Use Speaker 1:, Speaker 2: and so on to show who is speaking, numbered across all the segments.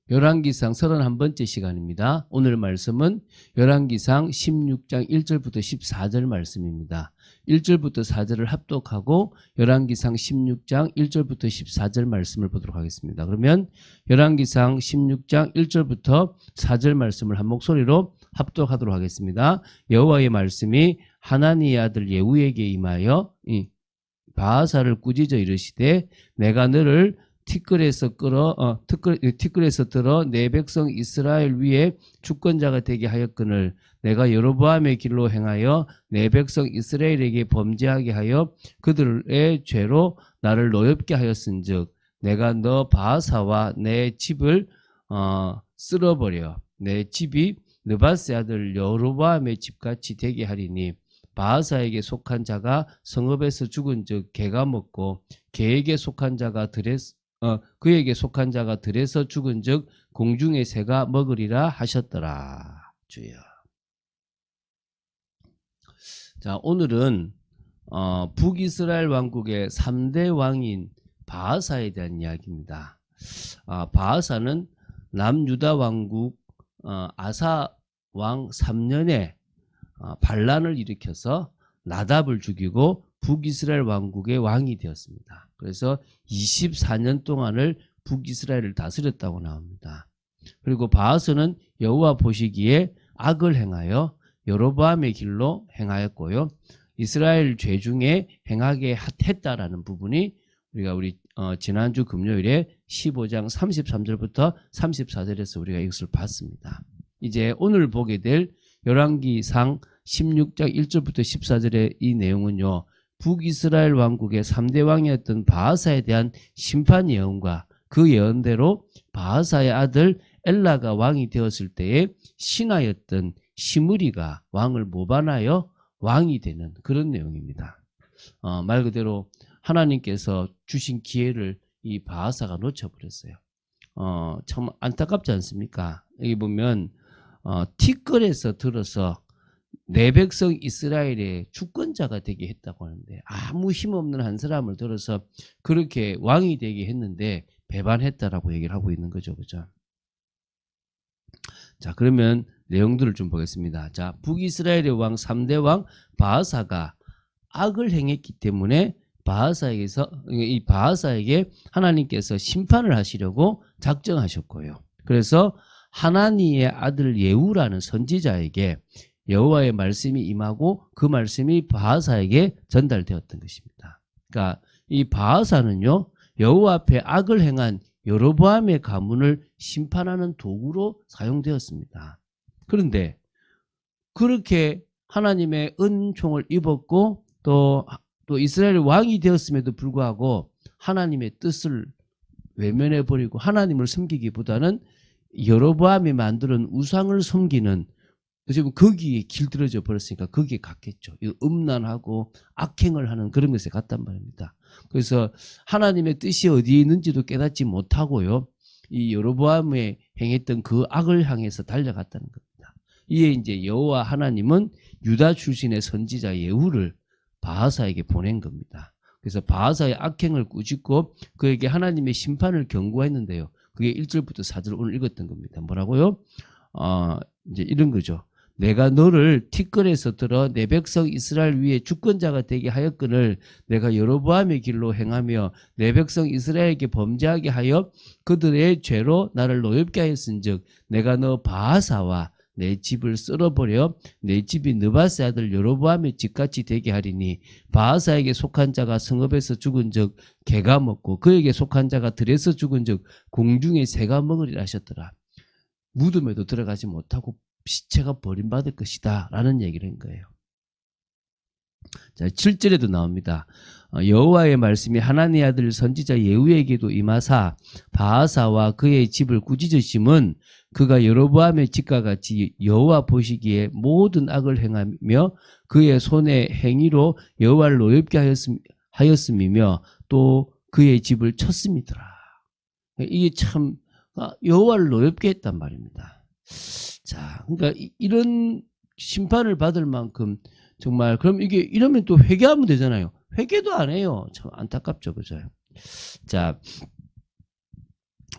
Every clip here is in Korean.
Speaker 1: 열왕기상 31번째 시간입니다. 오늘 말씀은 열왕기상 16장 1절부터 14절 말씀입니다. 1절부터 4절을 합독하고 열왕기상 16장 1절부터 14절 말씀을 보도록 하겠습니다. 그러면 열왕기상 16장 1절부터 4절 말씀을 한 목소리로 합독하도록 하겠습니다. 여호와의 말씀이 하나니의 아들 예후에게 임하여 바하사를 꾸짖어 이르시되 내가 너를 티끌에서 들어 내 백성 이스라엘 위에 주권자가 되게 하였거늘 내가 여로보암의 길로 행하여 내 백성 이스라엘에게 범죄하게 하여 그들의 죄로 나를 노엽게 하였은즉 내가 너 바하사와 내 집을 쓸어버려 내 집이 느바세 아들 여로보암의 집같이 되게 하리니 바하사에게 속한 자가 성읍에서 죽은즉 개가 먹고 개에게 속한 자가 그에게 속한 자가 들에서 죽은즉 공중의 새가 먹으리라 하셨더라. 주여. 자, 오늘은 북이스라엘 왕국의 3대 왕인 바하사에 대한 이야기입니다. 바하사는 남유다 왕국 아사 왕 3년에 반란을 일으켜서 나답을 죽이고 북이스라엘 왕국의 왕이 되었습니다. 그래서 24년 동안을 북이스라엘을 다스렸다고 나옵니다. 그리고 바하사는 여호와 보시기에 악을 행하여 여로보암의 길로 행하였고요. 이스라엘 죄 중에 행하게 했다라는 부분이 우리 지난주 금요일에 15장 33절부터 34절에서 우리가 이것을 봤습니다. 이제 오늘 보게 될 열왕기상 16장 1절부터 14절의 이 내용은요. 북이스라엘 왕국의 3대 왕이었던 바하사에 대한 심판 예언과 그 예언대로 바하사의 아들 엘라가 왕이 되었을 때에 신하였던 시므리가 왕을 모반하여 왕이 되는 그런 내용입니다. 말 그대로 하나님께서 주신 기회를 이 바하사가 놓쳐버렸어요. 참 안타깝지 않습니까? 여기 보면 티끌에서 들어서 내 백성 이스라엘의 주권자가 되게 했다고 하는데 아무 힘없는 한 사람을 들어서 그렇게 왕이 되게 했는데 배반했다라고 얘기를 하고 있는 거죠. 그죠? 자, 그러면 내용들을 좀 보겠습니다. 자, 북이스라엘의 왕 3대 왕 바하사가 악을 행했기 때문에 이 바하사에게 하나님께서 심판을 하시려고 작정하셨고요. 그래서 하나니의 아들 예후라는 선지자에게 여호와의 말씀이 임하고 그 말씀이 바하사에게 전달되었던 것입니다. 그러니까 이 바하사는요, 여호와 앞에 악을 행한 여로보암의 가문을 심판하는 도구로 사용되었습니다. 그런데 그렇게 하나님의 은총을 입었고 또 이스라엘 왕이 되었음에도 불구하고 하나님의 뜻을 외면해버리고 하나님을 섬기기보다는 여로보암이 만드는 우상을 섬기는 지금 거기에 길들여져 버렸으니까 거기에 갔겠죠. 음란하고 악행을 하는 그런 것에 갔단 말입니다. 그래서 하나님의 뜻이 어디에 있는지도 깨닫지 못하고요. 이 여로보암에 행했던 그 악을 향해서 달려갔다는 겁니다. 이에 이제 여호와 하나님은 유다 출신의 선지자 예후를 바하사에게 보낸 겁니다. 그래서 바하사의 악행을 꾸짖고 그에게 하나님의 심판을 경고했는데요. 그게 1절부터 4절 오늘 읽었던 겁니다. 뭐라고요? 이제 이런 거죠. 내가 너를 티끌에서 들어 내 백성 이스라엘 위에 주권자가 되게 하였거늘 내가 여로보암의 길로 행하며 내 백성 이스라엘에게 범죄하게 하여 그들의 죄로 나를 노엽게 하였은즉 내가 너 바하사와 내 집을 쓸어버려 내 집이 느바세 아들 여로보암의 집같이 되게 하리니 바하사에게 속한 자가 성읍에서 죽은즉 개가 먹고 그에게 속한 자가 들에서 죽은즉 공중의 새가 먹으리라 하셨더라. 무덤에도 들어가지 못하고 시체가 버림받을 것이다 라는 얘기를 한 거예요. 자, 7절에도 나옵니다. 여호와의 말씀이 하나님의 아들 선지자 예후에게도 임하사 바하사와 그의 집을 꾸짖으심은 그가 여로보암의 집과 같이 여호와 보시기에 모든 악을 행하며 그의 손의 행위로 여호와를 노엽게 하였음이며 또 그의 집을 쳤음이더라. 이게 참 여호와를 노엽게 했단 말입니다. 자, 그러니까 이런 심판을 받을 만큼 정말 그럼 이게 이러면 또 회개하면 되잖아요. 회개도 안 해요. 참 안타깝죠, 그죠? 자,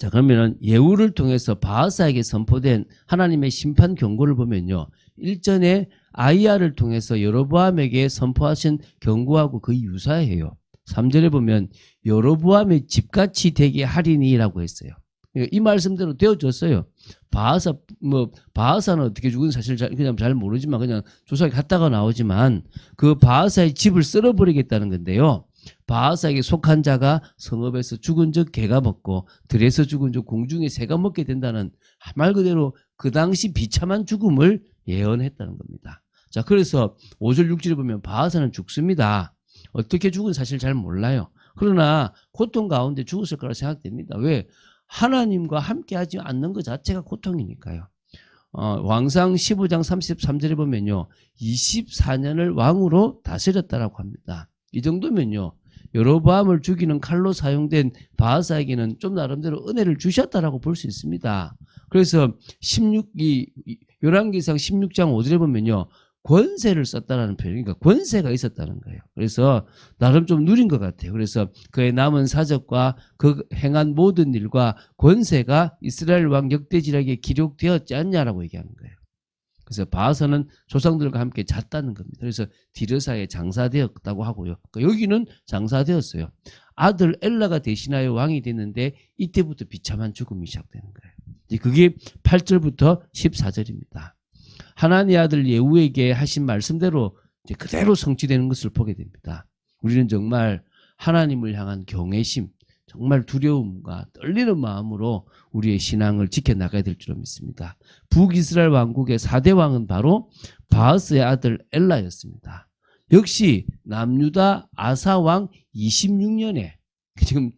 Speaker 1: 자, 그러면은 예후를 통해서 바하사에게 선포된 하나님의 심판 경고를 보면요. 일전에 아이야를 통해서 여로보암에게 선포하신 경고하고 거의 유사해요. 3절에 보면 여로보암의 집같이 되게 하리니라고 했어요. 이 말씀대로 되어졌어요. 바하사는 어떻게 죽은지 사실 그냥 잘 모르지만 그냥 조사에 갔다가 나오지만 그 바하사의 집을 쓸어버리겠다는 건데요. 바하사에게 속한 자가 성읍에서 죽은 적 개가 먹고 들에서 죽은 적 공중의 새가 먹게 된다는 말 그대로 그 당시 비참한 죽음을 예언했다는 겁니다. 자, 그래서 5절 6절에 보면 바하사는 죽습니다. 어떻게 죽은지 사실 잘 몰라요. 그러나 고통 가운데 죽었을 거라 생각됩니다. 왜? 하나님과 함께 하지 않는 것 자체가 고통이니까요. 왕상 15장 33절에 보면요. 24년을 왕으로 다스렸다라고 합니다. 이 정도면요. 여로보암을 죽이는 칼로 사용된 바하사에게는 좀 나름대로 은혜를 주셨다라고 볼 수 있습니다. 그래서 열왕기상 16장 5절에 보면요. 권세를 썼다라는 표현이, 그러니까 권세가 있었다는 거예요. 그래서 나름 좀 누린 것 같아요. 그래서 그의 남은 사적과 그 행한 모든 일과 권세가 이스라엘 왕 역대지략에 기록되었지 않냐라고 얘기하는 거예요. 그래서 바하사는 조상들과 함께 잤다는 겁니다. 그래서 디르사에 장사되었다고 하고요. 그러니까 여기는 장사되었어요. 아들 엘라가 대신하여 왕이 됐는데 이때부터 비참한 죽음이 시작되는 거예요. 그게 8절부터 14절입니다. 하나님의 아들 예후에게 하신 말씀대로 이제 그대로 성취되는 것을 보게 됩니다. 우리는 정말 하나님을 향한 경외심, 정말 두려움과 떨리는 마음으로 우리의 신앙을 지켜나가야 될 줄 믿습니다. 북이스라엘 왕국의 4대 왕은 바로 바하스의 아들 엘라였습니다. 역시 남유다 아사 왕 26년에 지금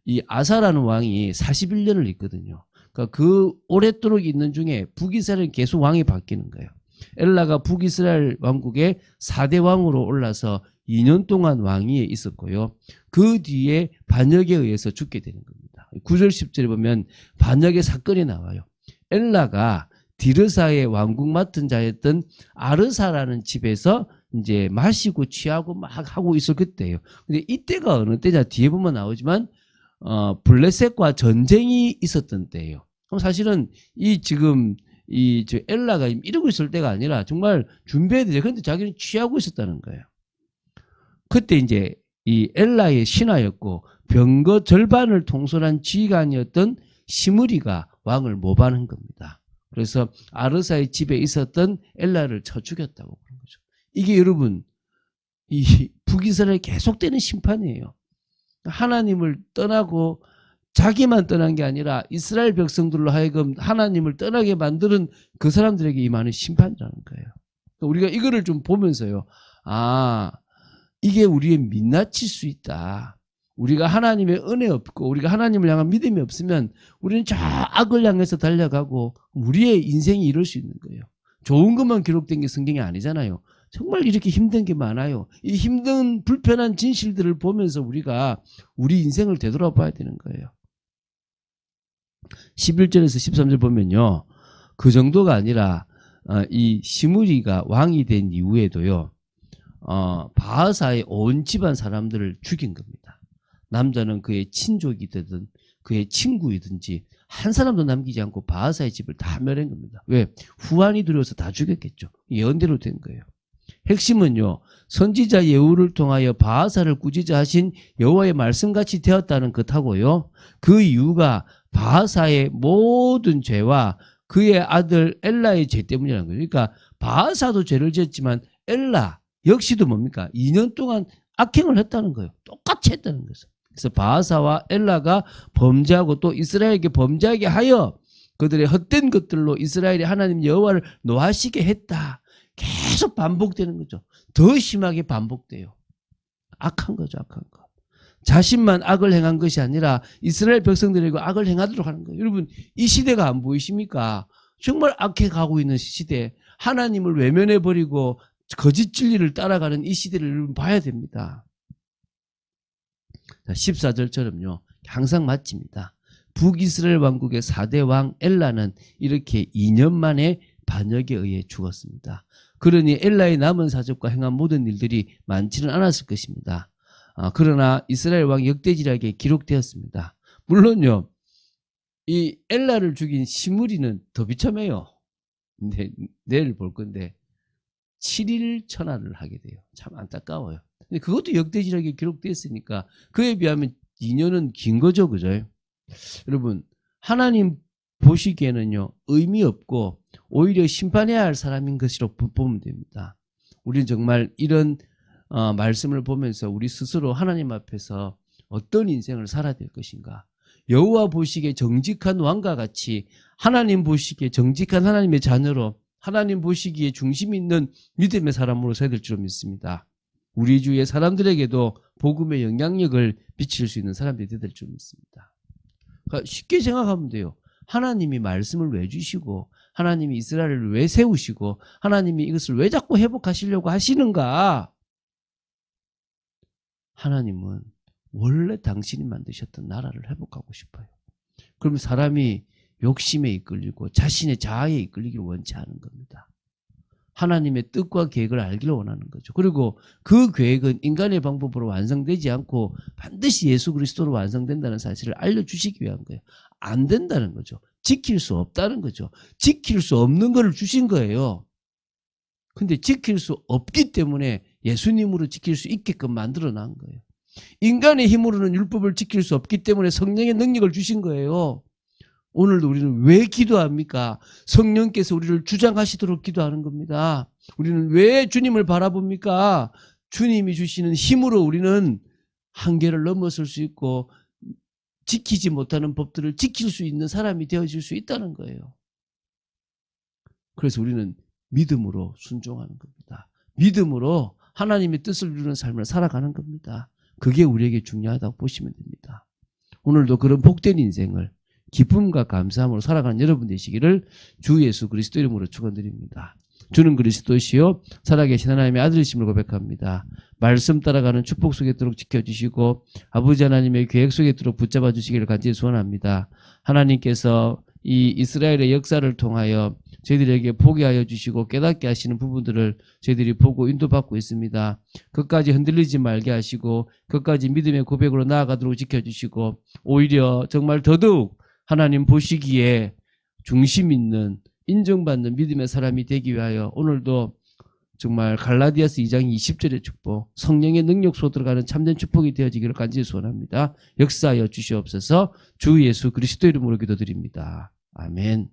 Speaker 1: 이 아사라는 왕이 41년을 있거든요. 그러니까 그 오랫도록 있는 중에 북이스라엘은 계속 왕이 바뀌는 거예요. 엘라가 북이스라엘 왕국의 4대 왕으로 올라서 2년 동안 왕위에 있었고요. 그 뒤에 반역에 의해서 죽게 되는 겁니다. 9절 10절에 보면 반역의 사건이 나와요. 엘라가 디르사의 왕국 맡은 자였던 아르사라는 집에서 이제 마시고 취하고 막 하고 있을 그때예요. 근데 이때가 어느 때냐 뒤에 보면 나오지만 블레셋과 전쟁이 있었던 때예요. 그럼 사실은 저 엘라가 이러고 있을 때가 아니라 정말 준비해야 되죠. 그런데 자기는 취하고 있었다는 거예요. 그때 이제 이 엘라의 신하였고 병거 절반을 통솔한 지휘관이었던 시므리가 왕을 모반한 겁니다. 그래서 아르사의 집에 있었던 엘라를 쳐 죽였다고 그런 거죠. 이게 여러분 이 북이스라엘에 계속되는 심판이에요. 하나님을 떠나고 자기만 떠난 게 아니라 이스라엘 백성들로 하여금 하나님을 떠나게 만드는 그 사람들에게 임하는 심판이라는 거예요. 우리가 이거를 좀 보면서요. 이게 우리의 민낯일 수 있다. 우리가 하나님의 은혜 없고 우리가 하나님을 향한 믿음이 없으면 우리는 저 악을 향해서 달려가고 우리의 인생이 이럴 수 있는 거예요. 좋은 것만 기록된 게 성경이 아니잖아요. 정말 이렇게 힘든 게 많아요. 이 힘든 불편한 진실들을 보면서 우리가 우리 인생을 되돌아봐야 되는 거예요. 11절에서 13절 보면요. 그 정도가 아니라 이 시므리가 왕이 된 이후에도요. 바하사의 온 집안 사람들을 죽인 겁니다. 남자는 그의 친족이든 그의 친구이든지 한 사람도 남기지 않고 바하사의 집을 다 멸한 겁니다. 왜? 후환이 두려워서 다 죽였겠죠. 예언대로 된 거예요. 핵심은요. 선지자 예후를 통하여 바하사를 꾸짖어 하신 여호와의 말씀같이 되었다는 것하고요. 그 이유가 바하사의 모든 죄와 그의 아들 엘라의 죄 때문이라는 거예요. 그러니까 바하사도 죄를 지었지만 엘라 역시도 뭡니까? 2년 동안 악행을 했다는 거예요. 똑같이 했다는 거죠. 그래서 바하사와 엘라가 범죄하고 또 이스라엘에게 범죄하게 하여 그들의 헛된 것들로 이스라엘이 하나님 여호와를 노하시게 했다. 계속 반복되는 거죠. 더 심하게 반복돼요. 악한 거죠. 악한 거. 자신만 악을 행한 것이 아니라 이스라엘 백성들에게 악을 행하도록 하는 거예요. 여러분 이 시대가 안 보이십니까? 정말 악해가고 있는 시대. 하나님을 외면해버리고 거짓 진리를 따라가는 이 시대를 여러분 봐야 됩니다. 14절처럼요. 항상 마칩니다. 북이스라엘 왕국의 4대 왕 엘라는 이렇게 2년 만에 반역에 의해 죽었습니다. 그러니 엘라의 남은 사적과 행한 모든 일들이 많지는 않았을 것입니다. 그러나 이스라엘 왕 역대지략에 기록되었습니다. 물론요. 이 엘라를 죽인 시므리는 더 비참해요. 근데 내일 볼 건데 7일 천하를 하게 돼요. 참 안타까워요. 근데 그것도 역대지력에 기록됐으니까 그에 비하면 2년은 긴 거죠. 그죠? 여러분, 하나님 보시기에는요, 의미 없고 오히려 심판해야 할 사람인 것으로 보면 됩니다. 우리는 정말 이런 말씀을 보면서 우리 스스로 하나님 앞에서 어떤 인생을 살아야 될 것인가. 여호와 보시기에 정직한 왕과 같이 하나님 보시기에 정직한 하나님의 자녀로 하나님 보시기에 중심 있는 믿음의 사람으로 서야 될 줄 믿습니다. 우리 주위의 사람들에게도 복음의 영향력을 미칠 수 있는 사람들이 되야 될 줄 믿습니다. 그러니까 쉽게 생각하면 돼요. 하나님이 말씀을 왜 주시고 하나님이 이스라엘을 왜 세우시고 하나님이 이것을 왜 자꾸 회복하시려고 하시는가? 하나님은 원래 당신이 만드셨던 나라를 회복하고 싶어요. 그러면 사람이 욕심에 이끌리고 자신의 자아에 이끌리기를 원치 않은 겁니다. 하나님의 뜻과 계획을 알기를 원하는 거죠. 그리고 그 계획은 인간의 방법으로 완성되지 않고 반드시 예수 그리스도로 완성된다는 사실을 알려주시기 위한 거예요. 안 된다는 거죠. 지킬 수 없다는 거죠. 지킬 수 없는 거를 주신 거예요. 근데 지킬 수 없기 때문에 예수님으로 지킬 수 있게끔 만들어 놓은 거예요. 인간의 힘으로는 율법을 지킬 수 없기 때문에 성령의 능력을 주신 거예요. 오늘도 우리는 왜 기도합니까? 성령께서 우리를 주장하시도록 기도하는 겁니다. 우리는 왜 주님을 바라봅니까? 주님이 주시는 힘으로 우리는 한계를 넘어설 수 있고 지키지 못하는 법들을 지킬 수 있는 사람이 되어질 수 있다는 거예요. 그래서 우리는 믿음으로 순종하는 겁니다. 믿음으로 하나님의 뜻을 이루는 삶을 살아가는 겁니다. 그게 우리에게 중요하다고 보시면 됩니다. 오늘도 그런 복된 인생을 기쁨과 감사함으로 살아가는 여러분 되시기를 주 예수 그리스도 이름으로 축원드립니다. 주는 그리스도시요 살아계신 하나님의 아들이심을 고백합니다. 말씀 따라가는 축복 속에 있도록 지켜주시고 아버지 하나님의 계획 속에 있도록 붙잡아 주시기를 간절히 소원합니다. 하나님께서 이 이스라엘의 역사를 통하여 저희들에게 보게 하여 주시고 깨닫게 하시는 부분들을 저희들이 보고 인도받고 있습니다. 끝까지 흔들리지 말게 하시고 끝까지 믿음의 고백으로 나아가도록 지켜주시고 오히려 정말 더더욱 하나님 보시기에 중심 있는 인정받는 믿음의 사람이 되기 위하여 오늘도 정말 갈라디아서 2장 20절의 축복, 성령의 능력 속으로 들어가는 참된 축복이 되어지기를 간절히 소원합니다. 역사하여 주시옵소서. 주 예수 그리스도 이름으로 기도드립니다. 아멘.